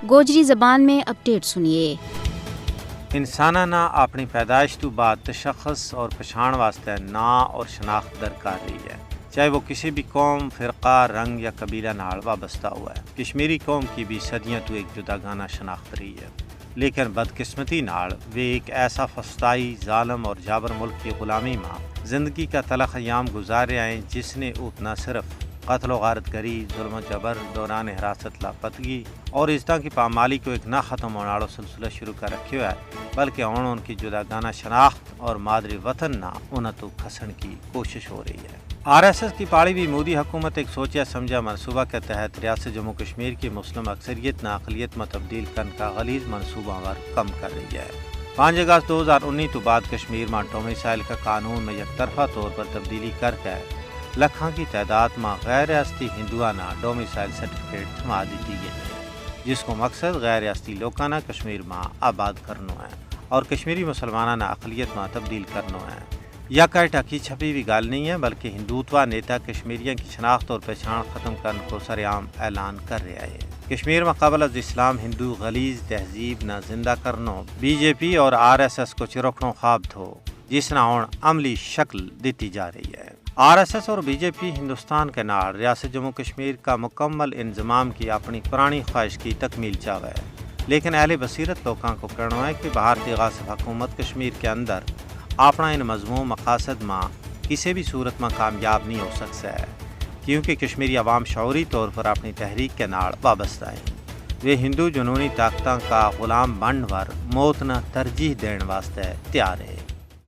گوجری زبان میں اپڈیٹ سنیے۔ انسانہ نہ اپنی پیدائش تو بعد تشخص اور پچھان واسطے نا اور شناخت درکار رہی ہے، چاہے وہ کسی بھی قوم، فرقہ، رنگ یا قبیلہ نال وابستہ ہوا ہے۔ کشمیری قوم کی بھی صدیاں تو ایک جداگانہ شناخت رہی ہے، لیکن بدقسمتی نال وہ ایک ایسا فسطائی، ظالم اور جابر ملک کی غلامی ماں زندگی کا تلخ ایام گزارے آئے جس نے اتنا صرف قتل و غارت گری، ظلم و جبر، دوران حراست لاپتگی اور ازدہ کی پامالی کو ایک نہ ختم ہونے والا سلسلہ شروع کر رکھے ہوا ہے، بلکہ ان کی جداگانہ شناخت اور مادری وطن نہ انہیں تو کھسن کی کوشش ہو رہی ہے۔ RSS کی پاڑی بھی مودی حکومت ایک سوچا سمجھا منصوبہ کے تحت ریاست جموں کشمیر کی مسلم اکثریت نہ اقلیت میں تبدیل کرنے کا غلیظ منصوبہ ور کم کر رہی ہے۔ 5 اگست 2019 تو بعد کشمیر میں ڈومیسائل کا قانون میں یک طرفہ طور پر تبدیلی کر کے لکھاں کی تعداد میں غیر ریاستی ہندوانہ ڈومیسائل سرٹیفکیٹ تھما دیتی گئی ہے، جس کو مقصد غیر ریاستی لوکانہ کشمیر میں آباد کرنا ہے اور کشمیری مسلمانہ اقلیت میں تبدیل کرنا ہے۔ یا کوئی ٹھکی چھپی بھی گال نہیں ہے، بلکہ ہندوتوا نیتا کشمیریوں کی شناخت اور پہچان ختم کرنے کو سرعام اعلان کر رہا ہے۔ کشمیر میں قبل از اسلام ہندو غلیظ تہذیب نہ زندہ کرنا BJP اور RSS کو چرکھنو خواب تھو، جس نہ ہون عملی شکل دیتی جا رہی ہے۔ RSS اور BJP ہندوستان کے نال ریاست جموں کشمیر کا مکمل انضمام کی اپنی پرانی خواہش کی تکمیل چاہتا ہے، لیکن اہل بصیرت لوگوں کو کہنا ہے کہ بھارتی غاصب حکومت کشمیر کے اندر اپنا ان مضمون مقاصد میں کسی بھی صورت میں کامیاب نہیں ہو سکتا ہے، کیونکہ کشمیری عوام شعوری طور پر اپنی تحریک کے نال وابستہ ہیں۔ وہ ہندو جنونی طاقتوں کا غلام بنڈ ور موت نہ ترجیح دین واسطے تیار ہے۔